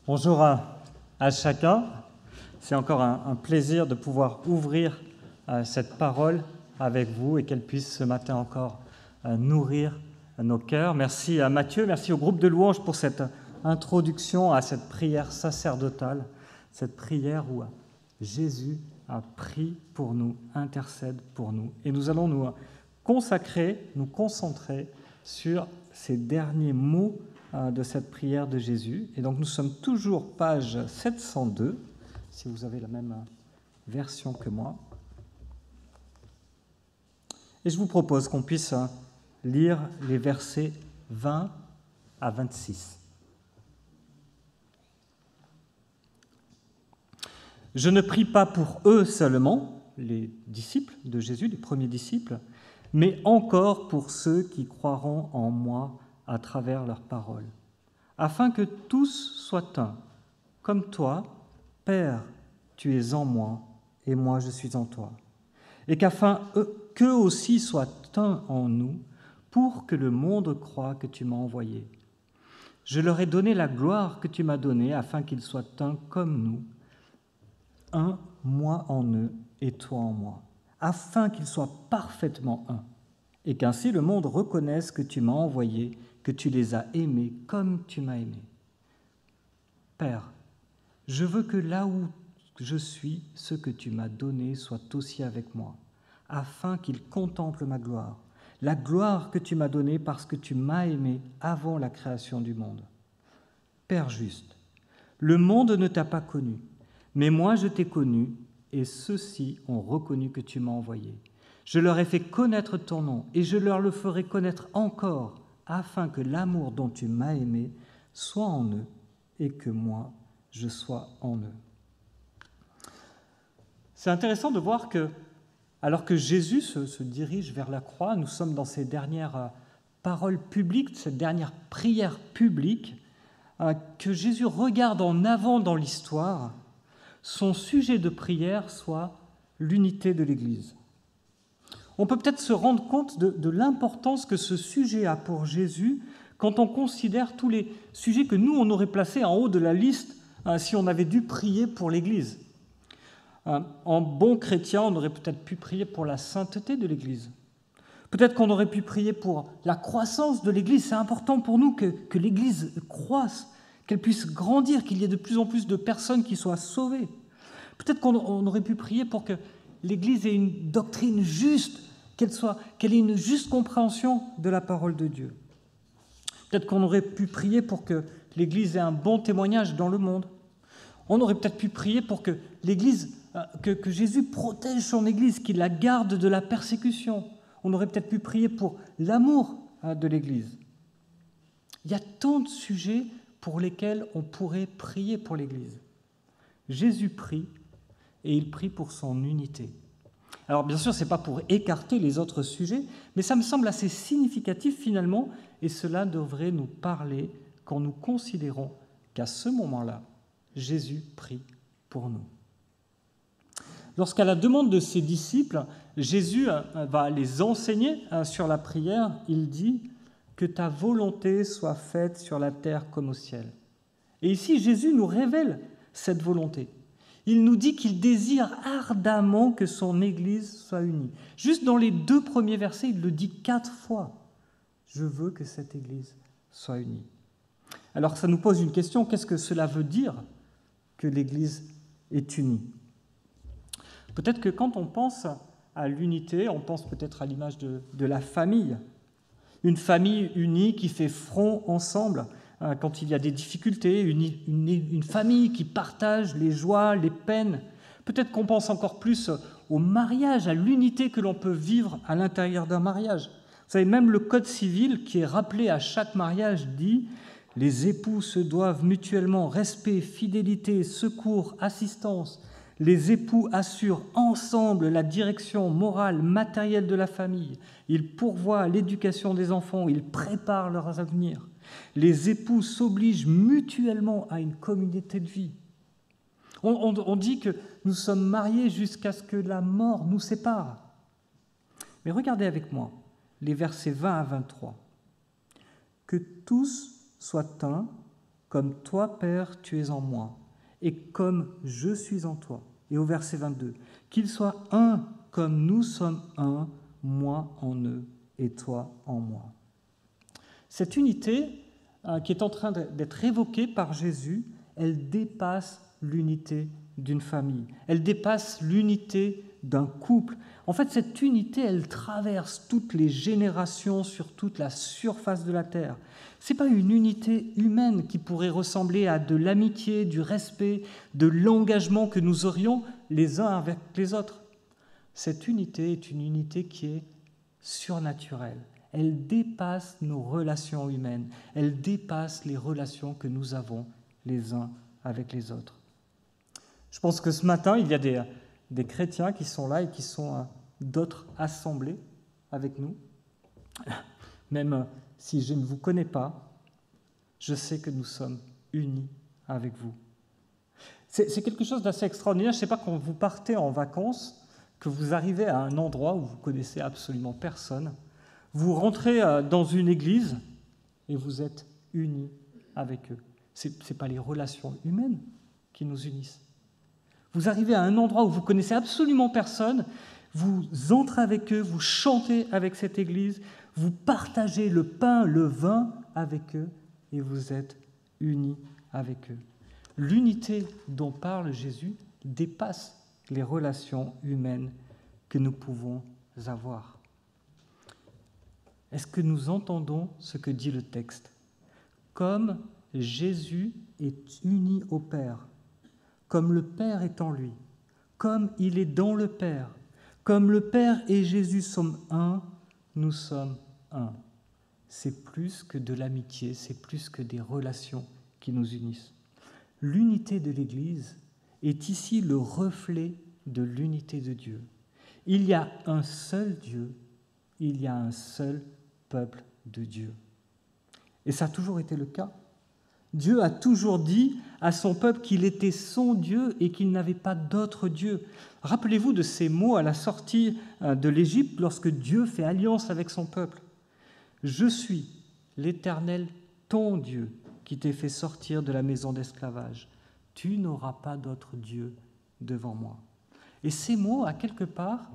Bonjour à chacun. C'est encore un plaisir de pouvoir ouvrir cette parole avec vous et qu'elle puisse ce matin encore nourrir nos cœurs. Merci à Mathieu, merci au groupe de louanges pour cette introduction à cette prière sacerdotale, cette prière où Jésus a prié pour nous, intercède pour nous. Et nous allons nous consacrer, nous concentrer sur ces derniers mots de cette prière de Jésus. Et donc nous sommes toujours page 702, si vous avez la même version que moi. Et je vous propose qu'on puisse lire les versets 20 à 26. Je ne prie pas pour eux seulement, les disciples de Jésus, les premiers disciples, mais encore pour ceux qui croiront en moi à travers leurs paroles, afin que tous soient un, comme toi, Père, tu es en moi, et moi je suis en toi, et qu'afin qu'eux aussi soient un en nous, pour que le monde croie que tu m'as envoyé. Je leur ai donné la gloire que tu m'as donnée, afin qu'ils soient un comme nous, un, moi en eux, et toi en moi, afin qu'ils soient parfaitement un, et qu'ainsi le monde reconnaisse que tu m'as envoyé, que tu les as aimés comme tu m'as aimé. Père, je veux que là où je suis, ce que tu m'as donné soit aussi avec moi, afin qu'ils contemplent ma gloire, la gloire que tu m'as donnée parce que tu m'as aimé avant la création du monde. Père juste, le monde ne t'a pas connu, mais moi je t'ai connu, et ceux-ci ont reconnu que tu m'as envoyé. Je leur ai fait connaître ton nom, et je leur le ferai connaître encore, afin que l'amour dont tu m'as aimé soit en eux, et que moi, je sois en eux. C'est intéressant de voir que, alors que Jésus se dirige vers la croix, nous sommes dans ces dernières paroles publiques, cette dernière prière publique, que Jésus regarde en avant dans l'histoire, son sujet de prière soit l'unité de l'Église. On peut peut-être se rendre compte de l'importance que ce sujet a pour Jésus quand on considère tous les sujets que nous, on aurait placés en haut de la liste si on avait dû prier pour l'Église. En bon chrétien, on aurait peut-être pu prier pour la sainteté de l'Église. Peut-être qu'on aurait pu prier pour la croissance de l'Église. C'est important pour nous que l'Église croisse, qu'elle puisse grandir, qu'il y ait de plus en plus de personnes qui soient sauvées. Peut-être qu'on aurait pu prier pour que l'Église ait une doctrine juste, qu'elle ait une juste compréhension de la parole de Dieu. Peut-être qu'on aurait pu prier pour que l'Église ait un bon témoignage dans le monde. On aurait peut-être pu prier pour que l'Église, que Jésus protège son Église, qu'il la garde de la persécution. On aurait peut-être pu prier pour l'amour de l'Église. Il y a tant de sujets pour lesquels on pourrait prier pour l'Église. Jésus prie, et il prie pour son unité. Alors bien sûr, ce n'est pas pour écarter les autres sujets, mais ça me semble assez significatif finalement, et cela devrait nous parler quand nous considérons qu'à ce moment-là, Jésus prie pour nous. Lorsqu'à la demande de ses disciples, Jésus va les enseigner sur la prière, il dit « Que ta volonté soit faite sur la terre comme au ciel ». Et ici, Jésus nous révèle cette volonté. Il nous dit qu'il désire ardemment que son Église soit unie. Juste dans les 2 premiers versets, il le dit 4 fois. Je veux que cette Église soit unie. Alors ça nous pose une question, qu'est-ce que cela veut dire que l'Église est unie? Peut-être que quand on pense à l'unité, on pense peut-être à l'image de la famille. Une famille unie qui fait front ensemble quand il y a des difficultés, une famille qui partage les joies, les peines. Peut-être qu'on pense encore plus au mariage, à l'unité que l'on peut vivre à l'intérieur d'un mariage. Vous savez, même le Code civil qui est rappelé à chaque mariage dit « Les époux se doivent mutuellement respect, fidélité, secours, assistance. Les époux assurent ensemble la direction morale, matérielle de la famille. Ils pourvoient à l'éducation des enfants, ils préparent leur avenir. Les époux s'obligent mutuellement à une communauté de vie. » On dit que nous sommes mariés jusqu'à ce que la mort nous sépare. Mais regardez avec moi les versets 20 à 23. « Que tous soient un, comme toi, Père, tu es en moi, et comme je suis en toi. Et au verset 22, qu'ils soient un comme nous sommes un, moi en eux et toi en moi. Cette unité qui est en train d'être évoquée par Jésus, elle dépasse l'unité d'une famille, elle dépasse l'unité d'un couple. En fait, cette unité, elle traverse toutes les générations sur toute la surface de la terre. Ce n'est pas une unité humaine qui pourrait ressembler à de l'amitié, du respect, de l'engagement que nous aurions les uns avec les autres. Cette unité est une unité qui est surnaturelle. Elle dépasse nos relations humaines. Elle dépasse les relations que nous avons les uns avec les autres. Je pense que ce matin, il y a des chrétiens qui sont là et qui sont d'autres assemblées avec nous. Même si je ne vous connais pas, je sais que nous sommes unis avec vous. C'est quelque chose d'assez extraordinaire. Je ne sais pas, quand vous partez en vacances, que vous arrivez à un endroit où vous connaissez absolument personne, vous rentrez dans une église et vous êtes unis avec eux. Ce n'est pas les relations humaines qui nous unissent. Vous arrivez à un endroit où vous connaissez absolument personne, vous entrez avec eux, vous chantez avec cette église, vous partagez le pain, le vin avec eux et vous êtes unis avec eux. L'unité dont parle Jésus dépasse les relations humaines que nous pouvons avoir. Est-ce que nous entendons ce que dit le texte ? Comme Jésus est uni au Père, comme le Père est en lui, comme il est dans le Père, comme le Père et Jésus sommes un, nous sommes un. C'est plus que de l'amitié, c'est plus que des relations qui nous unissent. L'unité de l'Église est ici le reflet de l'unité de Dieu. Il y a un seul Dieu, il y a un seul peuple de Dieu. Et ça a toujours été le cas. Dieu a toujours dit à son peuple qu'il était son Dieu et qu'il n'avait pas d'autre Dieu. Rappelez-vous de ces mots à la sortie de l'Égypte lorsque Dieu fait alliance avec son peuple. « Je suis l'Éternel, ton Dieu, qui t'ai fait sortir de la maison d'esclavage. Tu n'auras pas d'autre Dieu devant moi. » Et ces mots, à quelque part,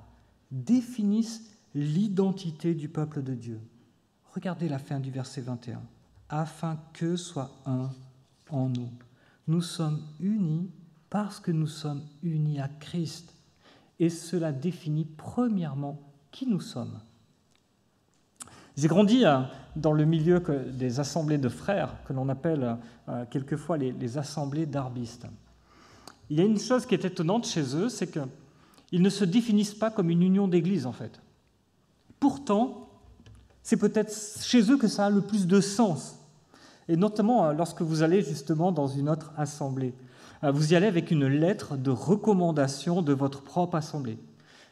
définissent l'identité du peuple de Dieu. Regardez la fin du verset 21. « Afin qu'eux soient un en nous. Nous sommes unis parce que nous sommes unis à Christ. » Et cela définit premièrement qui nous sommes. J'ai grandi dans le milieu des assemblées de frères, que l'on appelle quelquefois les assemblées d'arbistes. Il y a une chose qui est étonnante chez eux, c'est qu'ils ne se définissent pas comme une union d'église, en fait. Pourtant, c'est peut-être chez eux que ça a le plus de sens. Et notamment lorsque vous allez justement dans une autre assemblée. Vous y allez avec une lettre de recommandation de votre propre assemblée.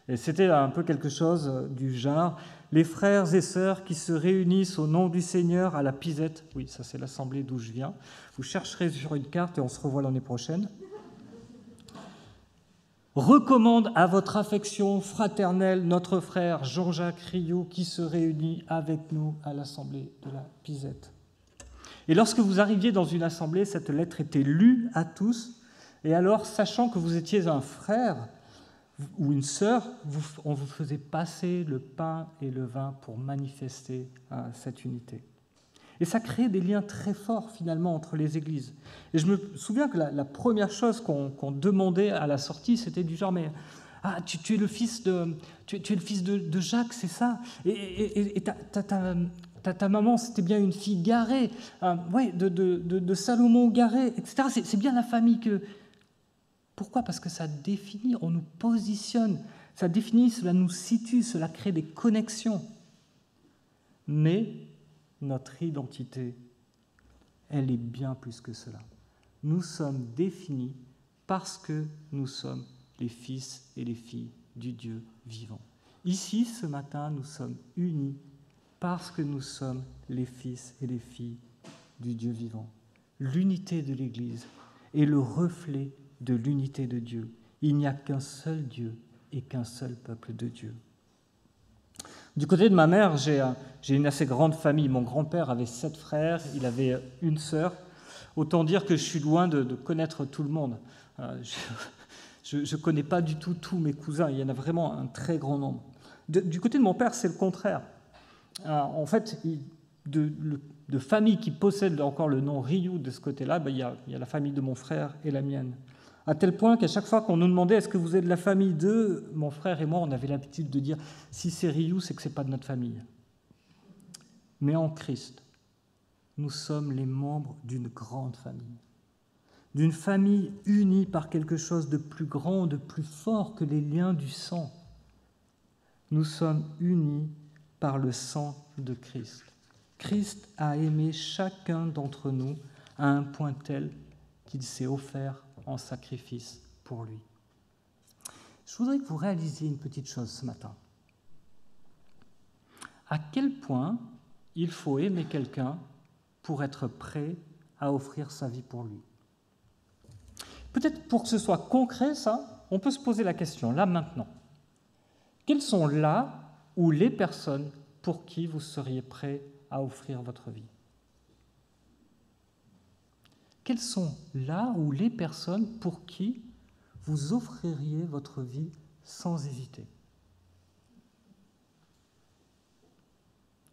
Et c'était un peu quelque chose du genre « Les frères et sœurs qui se réunissent au nom du Seigneur à la Pisette », oui, ça c'est l'assemblée d'où je viens, vous chercherez sur une carte et on se revoit l'année prochaine, « recommande à votre affection fraternelle notre frère Jean-Jacques Rioux qui se réunit avec nous à l'assemblée de la Pisette ». Et lorsque vous arriviez dans une assemblée, cette lettre était lue à tous, et alors, sachant que vous étiez un frère ou une sœur, on vous faisait passer le pain et le vin pour manifester cette unité. Et ça créait des liens très forts, finalement, entre les églises. Et je me souviens que la première chose qu'on demandait à la sortie, c'était du genre, mais tu es le fils de Jacques, c'est ça ? Et ta maman, c'était bien une fille Garée, de Salomon Garée, etc. C'est bien la famille que... Pourquoi ? Parce que ça définit, on nous positionne, ça définit, cela nous situe, cela crée des connexions. Mais notre identité, elle est bien plus que cela. Nous sommes définis parce que nous sommes les fils et les filles du Dieu vivant. Ici, ce matin, nous sommes unis parce que nous sommes les fils et les filles du Dieu vivant. L'unité de l'Église est le reflet de l'unité de Dieu. Il n'y a qu'un seul Dieu et qu'un seul peuple de Dieu. Du côté de ma mère, j'ai une assez grande famille. Mon grand-père avait 7 frères, il avait une sœur. Autant dire que je suis loin de connaître tout le monde. Je ne connais pas du tout tous mes cousins, il y en a vraiment un très grand nombre. Du côté de mon père, c'est le contraire. En fait, de familles qui possèdent encore le nom Rioux de ce côté-là, il y a la famille de mon frère et la mienne. À tel point qu'à chaque fois qu'on nous demandait « Est-ce que vous êtes de la famille de ?» Mon frère et moi, on avait l'habitude de dire « Si c'est Rioux, c'est que ce n'est pas de notre famille. » Mais en Christ, nous sommes les membres d'une grande famille. D'une famille unie par quelque chose de plus grand, de plus fort que les liens du sang. Nous sommes unis par le sang de Christ. Christ a aimé chacun d'entre nous à un point tel qu'il s'est offert en sacrifice pour lui. Je voudrais que vous réalisiez une petite chose ce matin. À quel point il faut aimer quelqu'un pour être prêt à offrir sa vie pour lui. Peut-être pour que ce soit concret, ça, on peut se poser la question, là, maintenant. Quelles sont là ou les personnes pour qui vous seriez prêt à offrir votre vie? Quelles sont là ou les personnes pour qui vous offririez votre vie sans hésiter?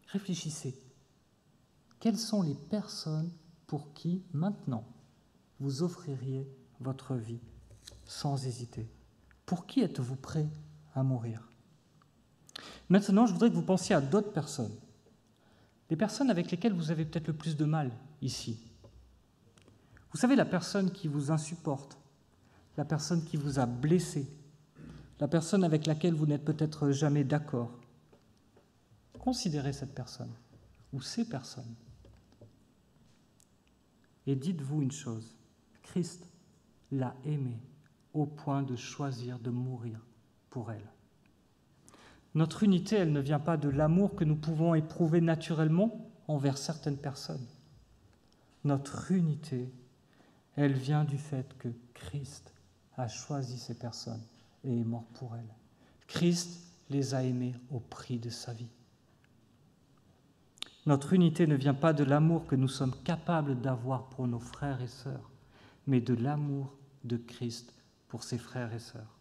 Réfléchissez. Quelles sont les personnes pour qui, maintenant, vous offririez votre vie sans hésiter? Pour qui êtes-vous prêt à mourir? Maintenant, je voudrais que vous pensiez à d'autres personnes. Les personnes avec lesquelles vous avez peut-être le plus de mal ici. Vous savez, la personne qui vous insupporte, la personne qui vous a blessé, la personne avec laquelle vous n'êtes peut-être jamais d'accord. Considérez cette personne ou ces personnes. Et dites-vous une chose, Christ l'a aimée au point de choisir de mourir pour elle. Notre unité, elle ne vient pas de l'amour que nous pouvons éprouver naturellement envers certaines personnes. Notre unité, elle vient du fait que Christ a choisi ces personnes et est mort pour elles. Christ les a aimées au prix de sa vie. Notre unité ne vient pas de l'amour que nous sommes capables d'avoir pour nos frères et sœurs, mais de l'amour de Christ pour ses frères et sœurs.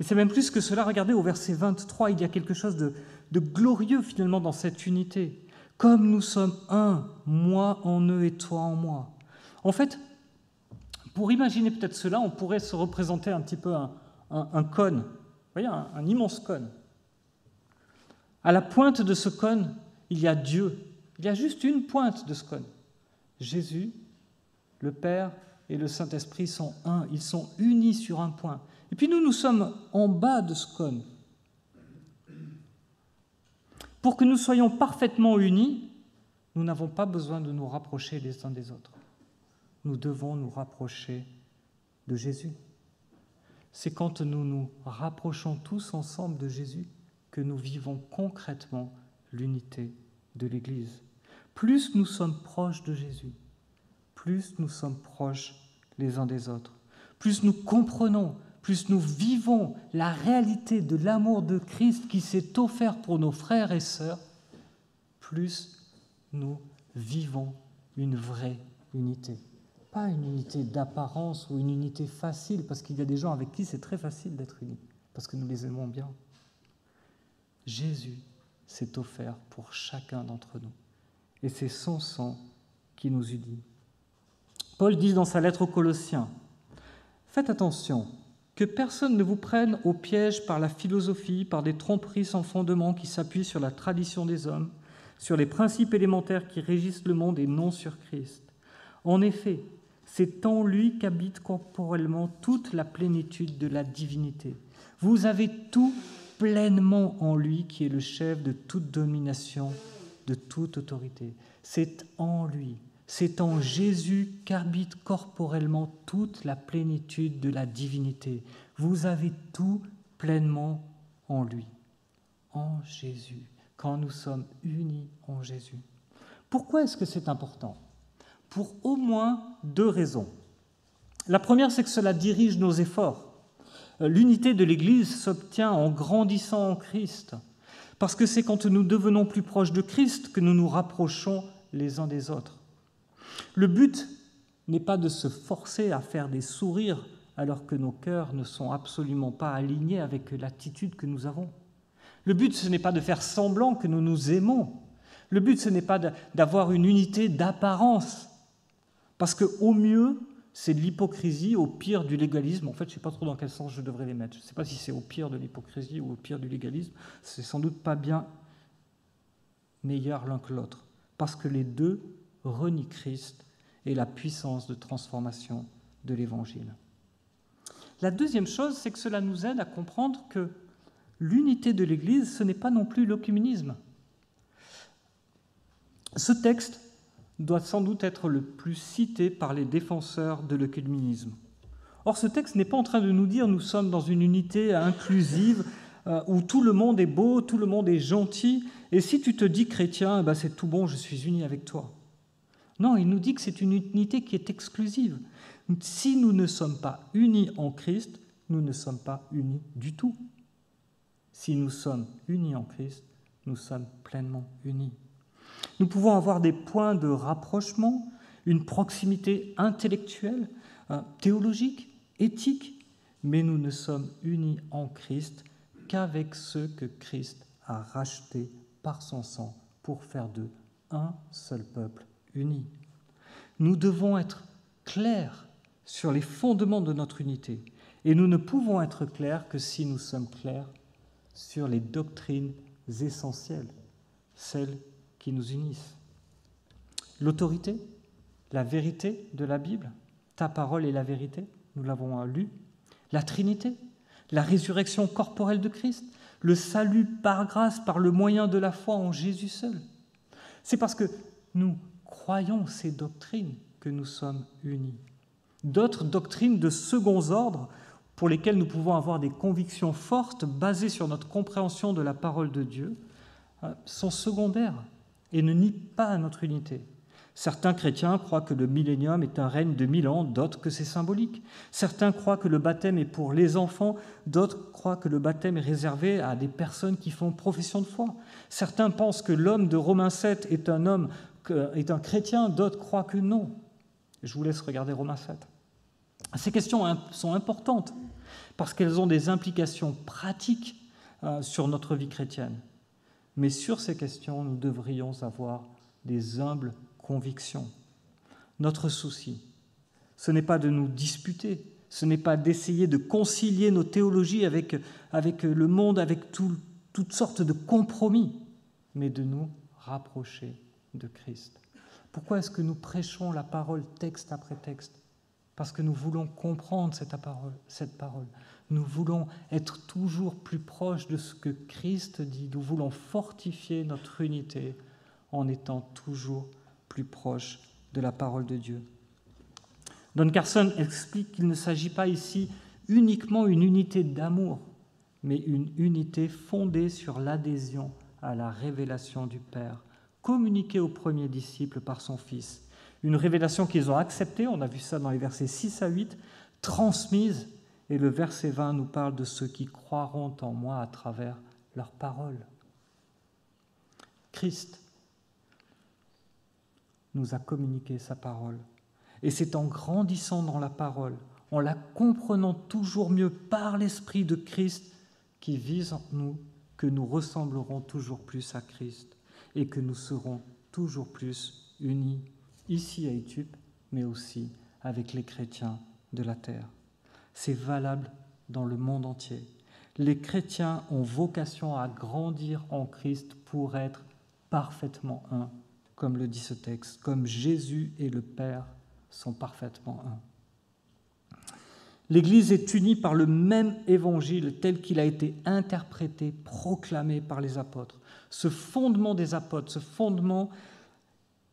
Et c'est même plus que cela. Regardez au verset 23, il y a quelque chose de glorieux finalement dans cette unité. Comme nous sommes un, moi en eux et toi en moi. En fait, pour imaginer peut-être cela, on pourrait se représenter un petit peu un cône. Vous voyez, un immense cône. À la pointe de ce cône, il y a Dieu. Il y a juste une pointe de ce cône. Jésus, le Père et le Saint-Esprit sont un. Ils sont unis sur un point. Et puis nous sommes en bas de ce cône. Pour que nous soyons parfaitement unis, nous n'avons pas besoin de nous rapprocher les uns des autres. Nous devons nous rapprocher de Jésus. C'est quand nous nous rapprochons tous ensemble de Jésus que nous vivons concrètement l'unité de l'Église. Plus nous sommes proches de Jésus, plus nous sommes proches les uns des autres, plus nous comprenons, plus nous vivons la réalité de l'amour de Christ qui s'est offert pour nos frères et sœurs, plus nous vivons une vraie unité. Pas une unité d'apparence ou une unité facile, parce qu'il y a des gens avec qui c'est très facile d'être unis, parce que nous les aimons bien. Jésus s'est offert pour chacun d'entre nous. Et c'est son sang qui nous unit. Paul dit dans sa lettre aux Colossiens, « Faites attention, que personne ne vous prenne au piège par la philosophie, par des tromperies sans fondement qui s'appuient sur la tradition des hommes, sur les principes élémentaires qui régissent le monde et non sur Christ. En effet, c'est en lui qu'habite corporellement toute la plénitude de la divinité. Vous avez tout pleinement en lui qui est le chef de toute domination, de toute autorité. C'est en lui, c'est en Jésus qu'habite corporellement toute la plénitude de la divinité. Vous avez tout pleinement en lui, en Jésus, quand nous sommes unis en Jésus. Pourquoi est-ce que c'est important ? Pour au moins 2 raisons. La première, c'est que cela dirige nos efforts. L'unité de l'Église s'obtient en grandissant en Christ, parce que c'est quand nous devenons plus proches de Christ que nous nous rapprochons les uns des autres. Le but n'est pas de se forcer à faire des sourires alors que nos cœurs ne sont absolument pas alignés avec l'attitude que nous avons. Le but, ce n'est pas de faire semblant que nous nous aimons. Le but, ce n'est pas d'avoir une unité d'apparence. Parce qu'au mieux, c'est de l'hypocrisie, au pire du légalisme. En fait, je ne sais pas trop dans quel sens je devrais les mettre. Je ne sais pas si c'est au pire de l'hypocrisie ou au pire du légalisme. C'est sans doute pas bien meilleur l'un que l'autre. Parce que les deux renient Christ et la puissance de transformation de l'Évangile. La deuxième chose, c'est que cela nous aide à comprendre que l'unité de l'Église, ce n'est pas non plus l'œcuménisme. Ce texte doit sans doute être le plus cité par les défenseurs de l'œcuménisme. Or, ce texte n'est pas en train de nous dire « nous sommes dans une unité inclusive où tout le monde est beau, tout le monde est gentil, et si tu te dis chrétien, c'est tout bon, je suis uni avec toi ». Non, il nous dit que c'est une unité qui est exclusive. Si nous ne sommes pas unis en Christ, nous ne sommes pas unis du tout. Si nous sommes unis en Christ, nous sommes pleinement unis. Nous pouvons avoir des points de rapprochement, une proximité intellectuelle, théologique, éthique, mais nous ne sommes unis en Christ qu'avec ceux que Christ a rachetés par son sang pour faire d'eux un seul peuple uni. Nous devons être clairs sur les fondements de notre unité, et nous ne pouvons être clairs que si nous sommes clairs sur les doctrines essentielles, celles qui nous unissent. L'autorité, la vérité de la Bible, ta parole est la vérité, nous l'avons lu. La Trinité, la résurrection corporelle de Christ, le salut par grâce par le moyen de la foi en Jésus seul. C'est parce que nous croyons ces doctrines que nous sommes unis. D'autres doctrines de second ordre pour lesquelles nous pouvons avoir des convictions fortes basées sur notre compréhension de la parole de Dieu sont secondaires et ne nient pas notre unité. Certains chrétiens croient que le millénium est un règne de 1000 ans, d'autres que c'est symbolique. Certains croient que le baptême est pour les enfants, d'autres croient que le baptême est réservé à des personnes qui font profession de foi. Certains pensent que l'homme de Romains 7 est un chrétien, d'autres croient que non. Je vous laisse regarder Romains 7. Ces questions sont importantes parce qu'elles ont des implications pratiques sur notre vie chrétienne. Mais sur ces questions, nous devrions avoir des humbles convictions. Notre souci, ce n'est pas de nous disputer, ce n'est pas d'essayer de concilier nos théologies avec le monde, avec toutes sortes de compromis, mais de nous rapprocher de Christ. Pourquoi est-ce que nous prêchons la parole texte après texte ? Parce que nous voulons comprendre cette parole. Nous voulons être toujours plus proches de ce que Christ dit. Nous voulons fortifier notre unité en étant toujours plus proches de la parole de Dieu. Don Carson explique qu'il ne s'agit pas ici uniquement une unité d'amour, mais une unité fondée sur l'adhésion à la révélation du Père, communiquée aux premiers disciples par son Fils. Une révélation qu'ils ont acceptée, on a vu ça dans les versets 6 à 8, transmise, et le verset 20 nous parle de ceux qui croiront en moi à travers leurs paroles. Christ nous a communiqué sa parole, et c'est en grandissant dans la parole, en la comprenant toujours mieux par l'Esprit de Christ qui vise en nous, que nous ressemblerons toujours plus à Christ et que nous serons toujours plus unis ici à Éthiopie, mais aussi avec les chrétiens de la terre. C'est valable dans le monde entier. Les chrétiens ont vocation à grandir en Christ pour être parfaitement un, comme le dit ce texte, comme Jésus et le Père sont parfaitement un. L'Église est unie par le même évangile tel qu'il a été interprété, proclamé par les apôtres. Ce fondement des apôtres, ce fondement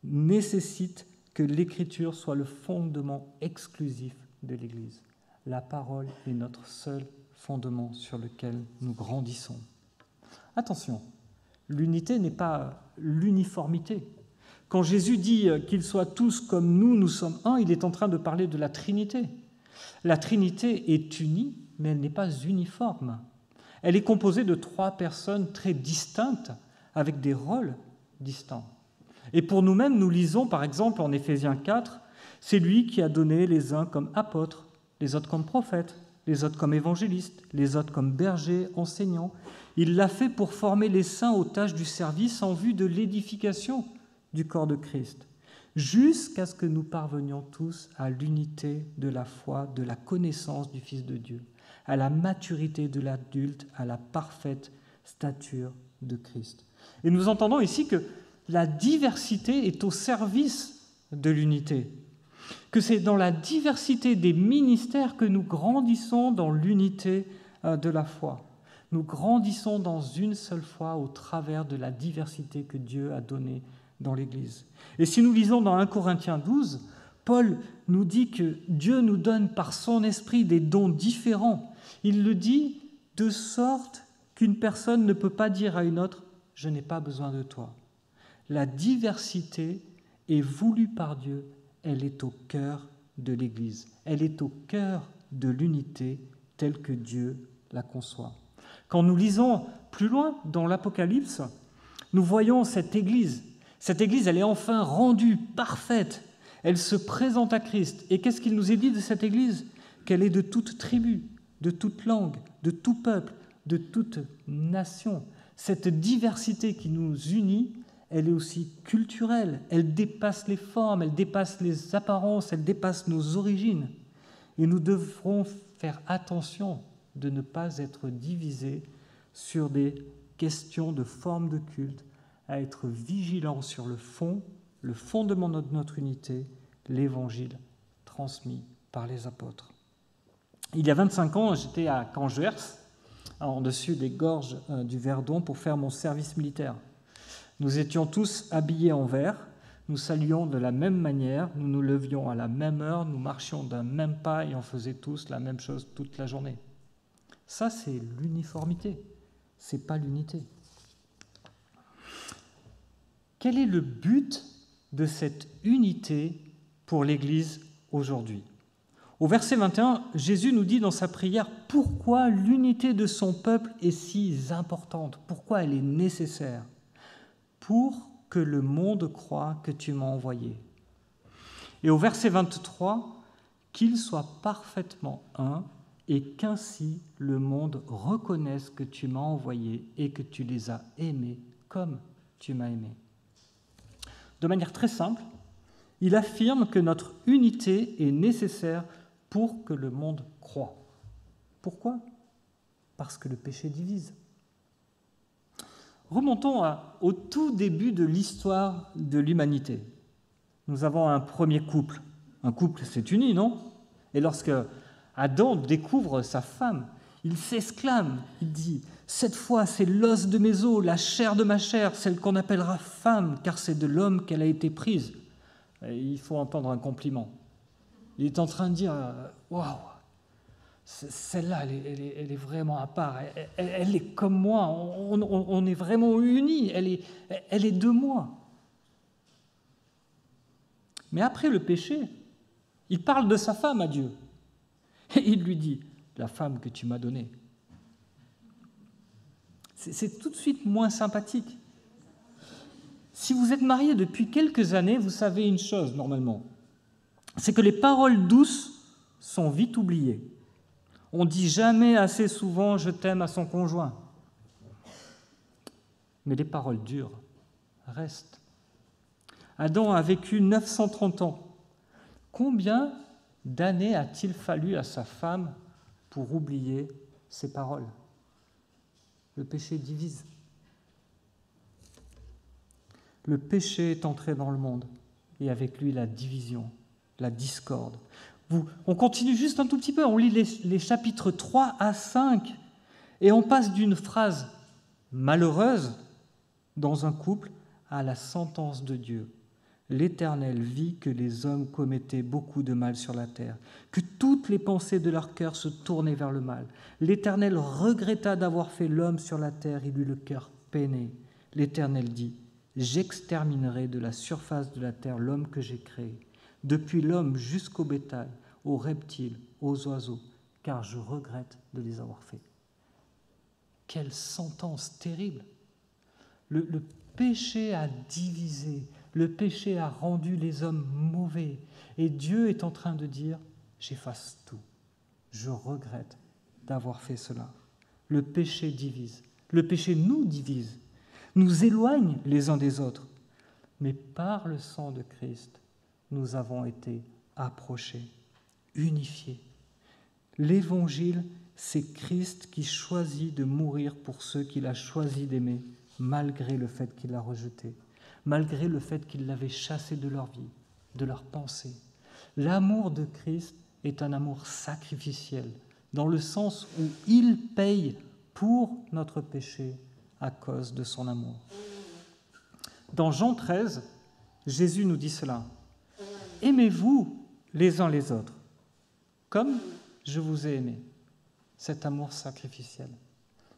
nécessite que l'Écriture soit le fondement exclusif de l'Église. La parole est notre seul fondement sur lequel nous grandissons. Attention, l'unité n'est pas l'uniformité. Quand Jésus dit qu'ils soient tous comme nous sommes un, il est en train de parler de la Trinité. La Trinité est unie, mais elle n'est pas uniforme. Elle est composée de 3 personnes très distinctes, avec des rôles distincts. Et pour nous-mêmes, nous lisons par exemple en Éphésiens 4, C'est lui qui a donné les uns comme apôtres, les autres comme prophètes, les autres comme évangélistes, les autres comme bergers, enseignants. Il l'a fait pour former les saints aux tâches du service en vue de l'édification du corps de Christ, jusqu'à ce que nous parvenions tous à l'unité de la foi, de la connaissance du Fils de Dieu, à la maturité de l'adulte, à la parfaite stature de Christ. Et nous entendons ici que la diversité est au service de l'unité, que c'est dans la diversité des ministères que nous grandissons dans l'unité de la foi. Nous grandissons dans une seule foi au travers de la diversité que Dieu a donnée dans l'Église. Et si nous lisons dans 1 Corinthiens 12, Paul nous dit que Dieu nous donne par son esprit des dons différents. Il le dit de sorte qu'une personne ne peut pas dire à une autre « je n'ai pas besoin de toi ». La diversité est voulue par Dieu, elle est au cœur de l'Église, elle est au cœur de l'unité telle que Dieu la conçoit. Quand nous lisons plus loin dans l'Apocalypse, nous voyons cette Église. Cette Église, elle est enfin rendue parfaite. Elle se présente à Christ. Et qu'est-ce qu'il nous est dit de cette Église ? Qu'elle est de toute tribu, de toute langue, de tout peuple, de toute nation. Cette diversité qui nous unit, elle est aussi culturelle. Elle dépasse les formes, elle dépasse les apparences, elle dépasse nos origines. Et nous devrons faire attention de ne pas être divisés sur des questions de forme de culte, à être vigilants sur le fond, le fondement de notre unité, l'évangile transmis par les apôtres. Il y a 25 ans, j'étais à Cangers, en dessus des gorges du Verdon, pour faire mon service militaire. Nous étions tous habillés en vert, nous saluions de la même manière, nous nous levions à la même heure, nous marchions d'un même pas et on faisait tous la même chose toute la journée. Ça, c'est l'uniformité, ce n'est pas l'unité. Quel est le but de cette unité pour l'Église aujourd'hui ? Au verset 21, Jésus nous dit dans sa prière pourquoi l'unité de son peuple est si importante, pourquoi elle est nécessaire. Pour que le monde croie que tu m'as envoyé. Et au verset 23, qu'ils soient parfaitement un et qu'ainsi le monde reconnaisse que tu m'as envoyé et que tu les as aimés comme tu m'as aimé. De manière très simple, il affirme que notre unité est nécessaire pour que le monde croie. Pourquoi ? Parce que le péché divise. Remontons au tout début de l'histoire de l'humanité. Nous avons un premier couple. Un couple s'est uni, non ? Et lorsque Adam découvre sa femme, il s'exclame, il dit « Cette fois, c'est l'os de mes os, la chair de ma chair, celle qu'on appellera femme, car c'est de l'homme qu'elle a été prise. » Il faut entendre un compliment. Il est en train de dire « Waouh, celle-là, elle est vraiment à part, elle est comme moi, on est vraiment unis, elle est de moi. » Mais après le péché, il parle de sa femme à Dieu. Et il lui dit « La femme que tu m'as donnée. » C'est tout de suite moins sympathique. Si vous êtes marié depuis quelques années, vous savez une chose normalement, c'est que les paroles douces sont vite oubliées. On ne dit jamais assez souvent « je t'aime » à son conjoint. Mais les paroles dures restent. Adam a vécu 930 ans. Combien d'années a-t-il fallu à sa femme pour oublier ces paroles ? Le péché divise. Le péché est entré dans le monde et avec lui la division, la discorde. On continue juste un tout petit peu, on lit les chapitres 3 à 5 et on passe d'une phrase malheureuse dans un couple à la sentence de Dieu. L'Éternel vit que les hommes commettaient beaucoup de mal sur la terre, que toutes les pensées de leur cœur se tournaient vers le mal. L'Éternel regretta d'avoir fait l'homme sur la terre, il eut le cœur peiné. L'Éternel dit, « J'exterminerai de la surface de la terre l'homme que j'ai créé, depuis l'homme jusqu'au bétail, aux reptiles, aux oiseaux, car je regrette de les avoir faits. » Quelle sentence terrible ! Le péché a divisé, Le péché a rendu les hommes mauvais. Et Dieu est en train de dire, j'efface tout. Je regrette d'avoir fait cela. Le péché divise. Le péché nous divise, nous éloigne les uns des autres. Mais par le sang de Christ, nous avons été approchés, unifiés. L'Évangile, c'est Christ qui choisit de mourir pour ceux qu'il a choisi d'aimer, malgré le fait qu'il l'a rejeté, malgré le fait qu'il l'avait chassé de leur vie, de leur pensée. L'amour de Christ est un amour sacrificiel, dans le sens où il paye pour notre péché à cause de son amour. Dans Jean 13, Jésus nous dit cela. « Aimez-vous les uns les autres, comme je vous ai aimé. » Cet amour sacrificiel.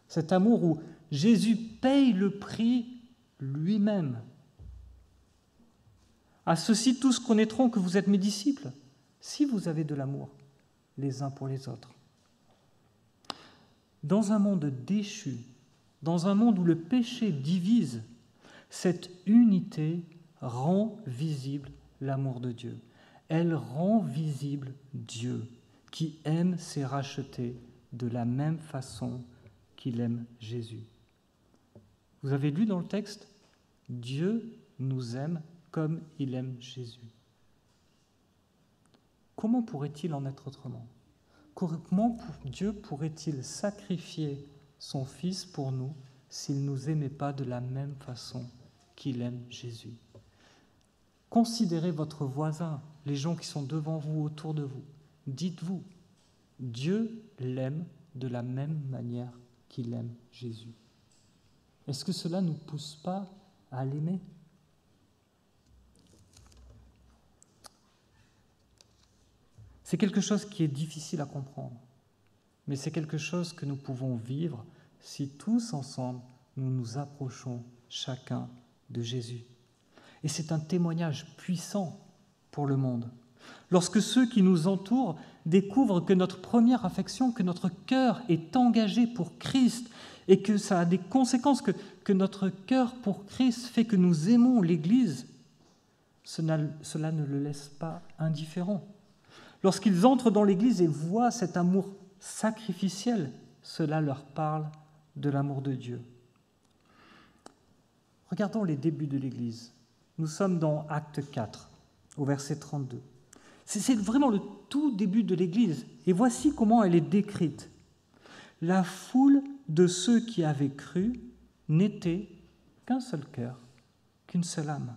Cet amour où Jésus paye le prix lui-même. À ceci tous connaîtront que vous êtes mes disciples, si vous avez de l'amour les uns pour les autres. Dans un monde déchu, dans un monde où le péché divise, cette unité rend visible l'amour de Dieu. Elle rend visible Dieu, qui aime ses rachetés de la même façon qu'il aime Jésus. Vous avez lu dans le texte, Dieu nous aime comme il aime Jésus. Comment pourrait-il en être autrement ? Comment Dieu pourrait-il sacrifier son Fils pour nous s'il ne nous aimait pas de la même façon qu'il aime Jésus ? Considérez votre voisin, les gens qui sont devant vous, autour de vous. Dites-vous, Dieu l'aime de la même manière qu'il aime Jésus. Est-ce que cela ne nous pousse pas à l'aimer ? C'est quelque chose qui est difficile à comprendre, mais c'est quelque chose que nous pouvons vivre si tous ensemble nous nous approchons chacun de Jésus. Et c'est un témoignage puissant pour le monde. Lorsque ceux qui nous entourent découvrent que notre première affection, que notre cœur est engagé pour Christ et que ça a des conséquences, que notre cœur pour Christ fait que nous aimons l'Église, cela ne le laisse pas indifférent. Lorsqu'ils entrent dans l'Église et voient cet amour sacrificiel, cela leur parle de l'amour de Dieu. Regardons les débuts de l'Église. Nous sommes dans Acte 4, au verset 32. C'est vraiment le tout début de l'Église. Et voici comment elle est décrite. La foule de ceux qui avaient cru n'était qu'un seul cœur, qu'une seule âme.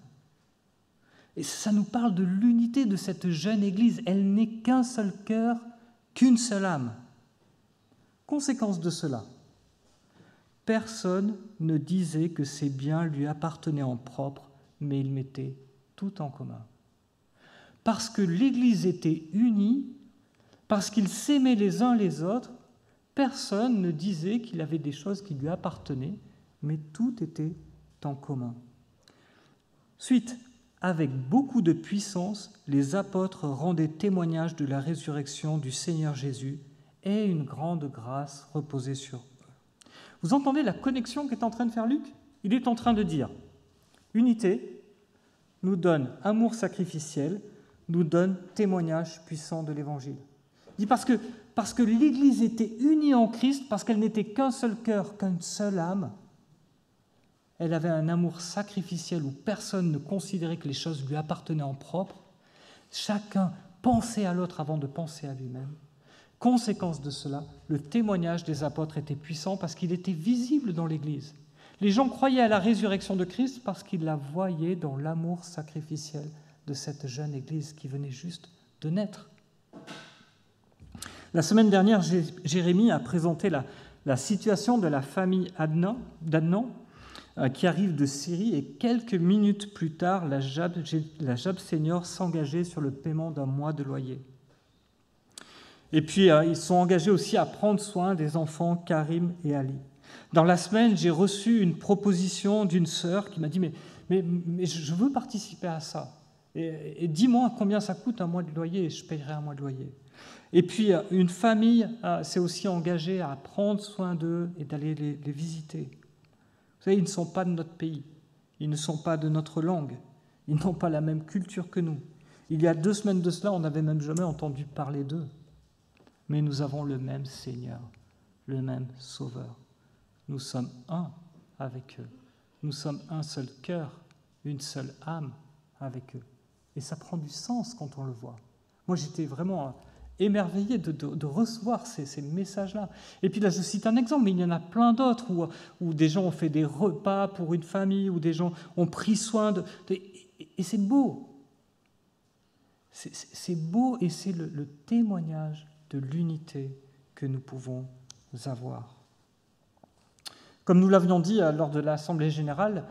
Et ça nous parle de l'unité de cette jeune Église. Elle n'est qu'un seul cœur, qu'une seule âme. Conséquence de cela, personne ne disait que ses biens lui appartenaient en propre, mais il mettait tout en commun. Parce que l'Église était unie, parce qu'ils s'aimaient les uns les autres, personne ne disait qu'il avait des choses qui lui appartenaient, mais tout était en commun. Suite, avec beaucoup de puissance, les apôtres rendaient témoignage de la résurrection du Seigneur Jésus et une grande grâce reposait sur eux. Vous entendez la connexion qu'est en train de faire Luc ? Il est en train de dire, unité nous donne amour sacrificiel, nous donne témoignage puissant de l'Évangile. Il dit parce que l'Église était unie en Christ, parce qu'elle n'était qu'un seul cœur, qu'une seule âme, elle avait un amour sacrificiel où personne ne considérait que les choses lui appartenaient en propre. Chacun pensait à l'autre avant de penser à lui-même. Conséquence de cela, le témoignage des apôtres était puissant parce qu'il était visible dans l'Église. Les gens croyaient à la résurrection de Christ parce qu'ils la voyaient dans l'amour sacrificiel de cette jeune Église qui venait juste de naître. La semaine dernière, Jérémie a présenté la situation de la famille d'Adnan qui arrive de Syrie et quelques minutes plus tard, la Jab Senior s'engageait sur le paiement d'un mois de loyer. Et puis, ils sont engagés aussi à prendre soin des enfants Karim et Ali. Dans la semaine, j'ai reçu une proposition d'une sœur qui m'a dit « mais je veux participer à ça. Et dis-moi combien ça coûte un mois de loyer et je paierai un mois de loyer. » Et puis, une famille s'est aussi engagée à prendre soin d'eux et d'aller les visiter. Vous savez, ils ne sont pas de notre pays, ils ne sont pas de notre langue. Ils n'ont pas la même culture que nous. Il y a 2 semaines de cela, on n'avait même jamais entendu parler d'eux. Mais nous avons le même Seigneur, le même Sauveur. Nous sommes un avec eux. Nous sommes un seul cœur, une seule âme avec eux. Et ça prend du sens quand on le voit. Moi, j'étais vraiment émerveillé de recevoir ces messages-là. Et puis là, je cite un exemple, mais il y en a plein d'autres où des gens ont fait des repas pour une famille, où des gens ont pris soin et c'est beau. C'est beau et c'est le témoignage de l'unité que nous pouvons avoir. Comme nous l'avions dit lors de l'Assemblée générale,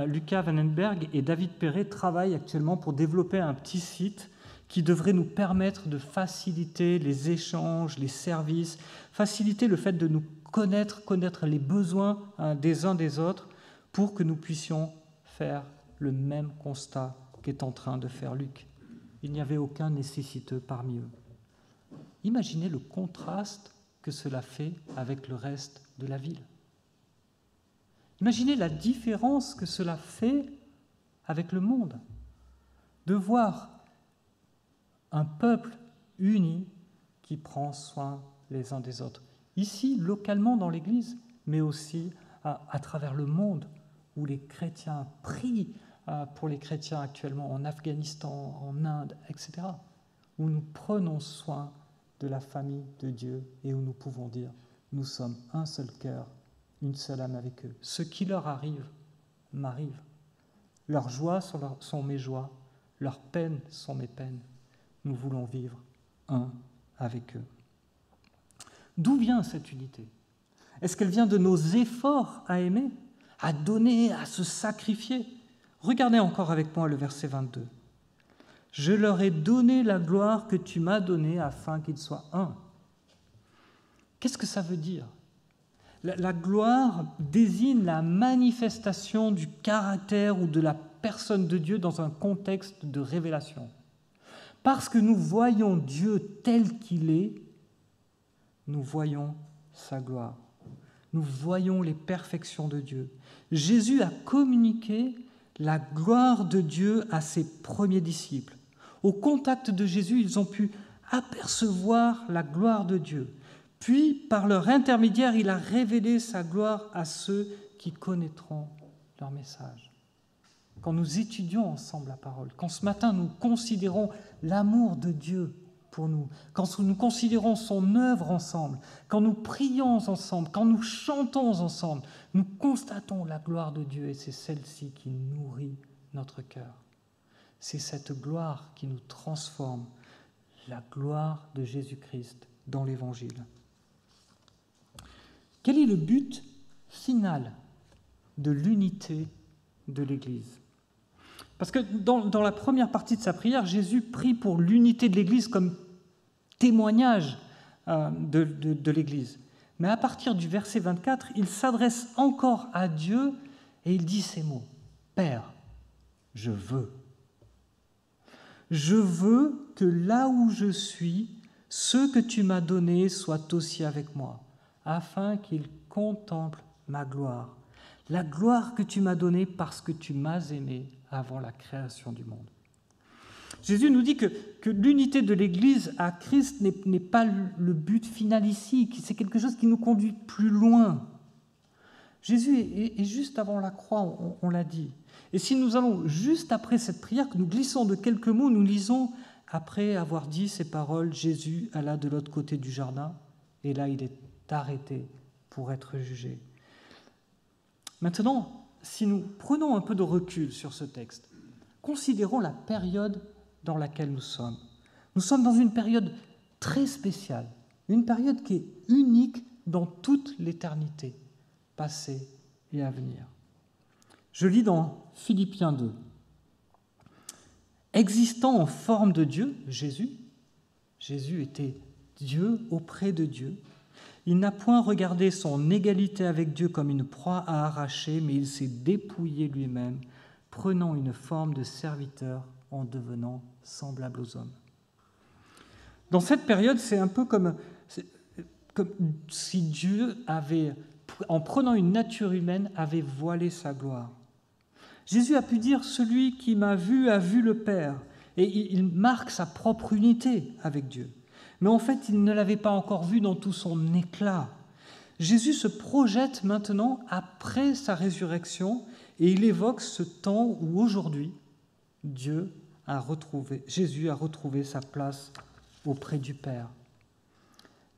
Lucas Vandenberg et David Perret travaillent actuellement pour développer un petit site qui devrait nous permettre de faciliter les échanges, les services, faciliter le fait de nous connaître les besoins des uns des autres pour que nous puissions faire le même constat qu'est en train de faire Luc. Il n'y avait aucun nécessiteux parmi eux. Imaginez le contraste que cela fait avec le reste de la ville. Imaginez la différence que cela fait avec le monde, de voir un peuple uni qui prend soin les uns des autres. Ici, localement dans l'Église, mais aussi à travers le monde, où les chrétiens prient pour les chrétiens actuellement en Afghanistan, en Inde, etc., où nous prenons soin de la famille de Dieu et où nous pouvons dire « nous sommes un seul cœur, une seule âme avec eux. Ce qui leur arrive m'arrive. Leurs joies sont mes joies, leurs peines sont mes peines. Nous voulons vivre un avec eux. » D'où vient cette unité ? Est-ce qu'elle vient de nos efforts à aimer, à donner, à se sacrifier ? Regardez encore avec moi le verset 22. « Je leur ai donné la gloire que tu m'as donnée afin qu'ils soient un. » Qu'est-ce que ça veut dire ? La gloire désigne la manifestation du caractère ou de la personne de Dieu dans un contexte de révélation. Parce que nous voyons Dieu tel qu'il est, nous voyons sa gloire. Nous voyons les perfections de Dieu. Jésus a communiqué la gloire de Dieu à ses premiers disciples. Au contact de Jésus, ils ont pu apercevoir la gloire de Dieu. Puis, par leur intermédiaire, il a révélé sa gloire à ceux qui connaîtront leur message. Quand nous étudions ensemble la parole, quand ce matin nous considérons l'amour de Dieu pour nous, quand nous considérons son œuvre ensemble, quand nous prions ensemble, quand nous chantons ensemble, nous constatons la gloire de Dieu et c'est celle-ci qui nourrit notre cœur. C'est cette gloire qui nous transforme, la gloire de Jésus-Christ dans l'Évangile. Quel est le but final de l'unité de l'Église ? Parce que dans la première partie de sa prière, Jésus prie pour l'unité de l'Église comme témoignage de l'Église. Mais à partir du verset 24, il s'adresse encore à Dieu et il dit ces mots. « Père, je veux. Je veux que là où je suis, ceux que tu m'as donnés soient aussi avec moi, afin qu'ils contemplent ma gloire, la gloire que tu m'as donnée parce que tu m'as aimé avant la création du monde. » Jésus nous dit que l'unité de l'Église à Christ n'est pas le but final ici, c'est quelque chose qui nous conduit plus loin. Jésus est juste avant la croix, on l'a dit. Et si nous allons juste après cette prière, que nous glissons de quelques mots, nous lisons, après avoir dit ces paroles, Jésus alla de l'autre côté du jardin, et là il est arrêté pour être jugé. Maintenant, si nous prenons un peu de recul sur ce texte, considérons la période dans laquelle nous sommes. Nous sommes dans une période très spéciale, une période qui est unique dans toute l'éternité, passée et à venir. Je lis dans Philippiens 2. « Existant en forme de Dieu, Jésus était Dieu auprès de Dieu. Il n'a point regardé son égalité avec Dieu comme une proie à arracher, mais il s'est dépouillé lui-même, prenant une forme de serviteur en devenant semblable aux hommes. » Dans cette période, c'est un peu comme si Dieu avait, en prenant une nature humaine, avait voilé sa gloire. Jésus a pu dire « Celui qui m'a vu a vu le Père ». Et il marque sa propre unité avec Dieu. Mais en fait, il ne l'avait pas encore vu dans tout son éclat. Jésus se projette maintenant après sa résurrection et il évoque ce temps où aujourd'hui, Jésus a retrouvé sa place auprès du Père.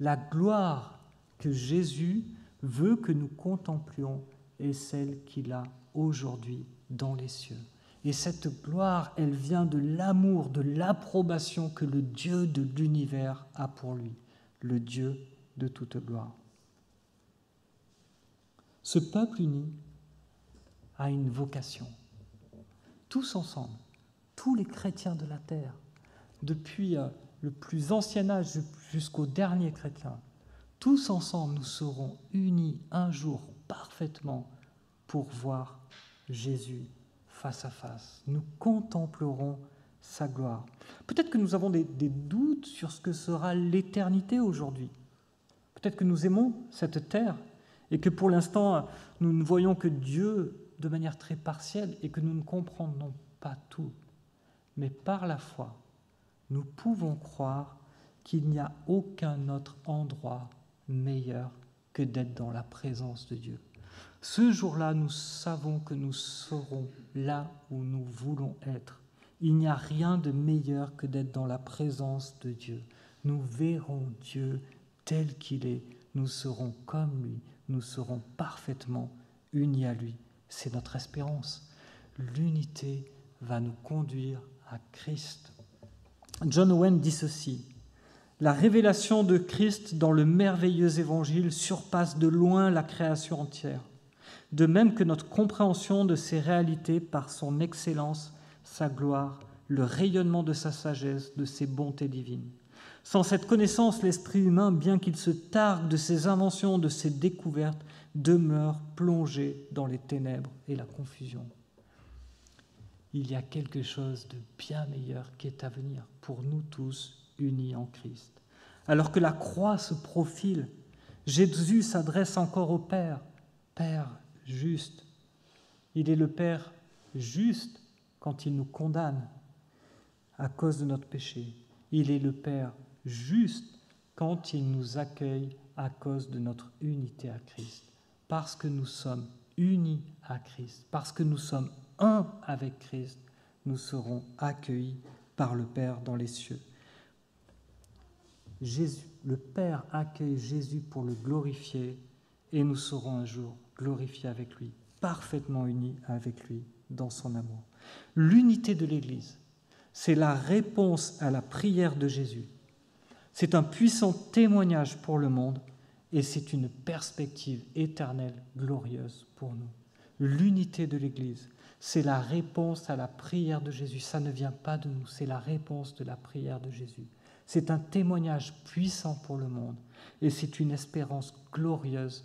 La gloire que Jésus veut que nous contemplions est celle qu'il a aujourd'hui dans les cieux. Et cette gloire, elle vient de l'amour, de l'approbation que le Dieu de l'univers a pour lui, le Dieu de toute gloire. Ce peuple uni a une vocation. Tous ensemble, tous les chrétiens de la terre, depuis le plus ancien âge jusqu'au dernier chrétien, tous ensemble, nous serons unis un jour parfaitement pour voir Jésus face à face. Nous contemplerons sa gloire. Peut-être que nous avons des doutes sur ce que sera l'éternité aujourd'hui. Peut-être que nous aimons cette terre et que pour l'instant, nous ne voyons que Dieu de manière très partielle et que nous ne comprenons pas tout. Mais par la foi, nous pouvons croire qu'il n'y a aucun autre endroit meilleur que d'être dans la présence de Dieu. Ce jour-là, nous savons que nous serons là où nous voulons être. Il n'y a rien de meilleur que d'être dans la présence de Dieu. Nous verrons Dieu tel qu'il est. Nous serons comme lui. Nous serons parfaitement unis à lui. C'est notre espérance. L'unité va nous conduire à Christ. John Owen dit ceci: la révélation de Christ dans le merveilleux évangile surpasse de loin la création entière, de même que notre compréhension de ces réalités par son excellence, sa gloire, le rayonnement de sa sagesse, de ses bontés divines. Sans cette connaissance, l'esprit humain, bien qu'il se targue de ses inventions, de ses découvertes, demeure plongé dans les ténèbres et la confusion. Il y a quelque chose de bien meilleur qui est à venir pour nous tous unis en Christ. Alors que la croix se profile, Jésus s'adresse encore au Père. Père juste. Il est le Père juste quand il nous condamne à cause de notre péché. Il est le Père juste quand il nous accueille à cause de notre unité à Christ. Parce que nous sommes unis à Christ, parce que nous sommes un avec Christ, nous serons accueillis par le Père dans les cieux. Jésus, le Père accueille Jésus pour le glorifier et nous serons un jour glorifiés avec lui, parfaitement unis avec lui dans son amour. L'unité de l'Église, c'est la réponse à la prière de Jésus. C'est un puissant témoignage pour le monde et c'est une perspective éternelle glorieuse pour nous. L'unité de l'Église, c'est la réponse à la prière de Jésus. Ça ne vient pas de nous, c'est la réponse de la prière de Jésus. C'est un témoignage puissant pour le monde et c'est une espérance glorieuse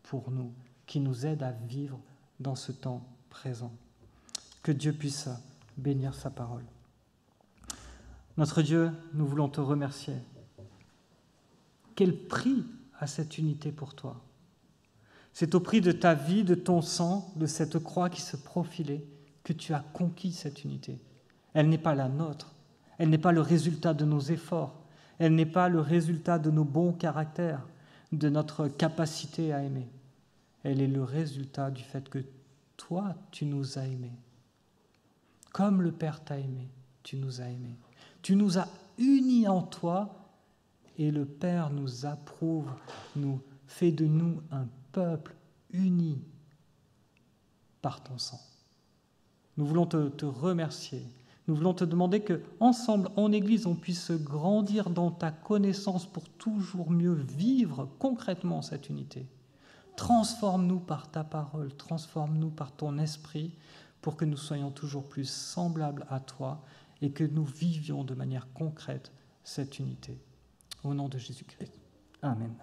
pour nous qui nous aide à vivre dans ce temps présent. Que Dieu puisse bénir sa parole. Notre Dieu, nous voulons te remercier. Quel prix a cette unité pour toi? C'est au prix de ta vie, de ton sang, de cette croix qui se profilait, que tu as conquis cette unité. Elle n'est pas la nôtre, elle n'est pas le résultat de nos efforts, elle n'est pas le résultat de nos bons caractères, de notre capacité à aimer. Elle est le résultat du fait que toi, tu nous as aimés. Comme le Père t'a aimé, tu nous as aimés. Tu nous as unis en toi et le Père nous approuve, nous fait de nous un peuple uni par ton sang. Nous voulons te remercier. Nous voulons te demander qu'ensemble, en Église, on puisse grandir dans ta connaissance pour toujours mieux vivre concrètement cette unité. Transforme-nous par ta parole, transforme-nous par ton esprit pour que nous soyons toujours plus semblables à toi et que nous vivions de manière concrète cette unité. Au nom de Jésus-Christ. Amen.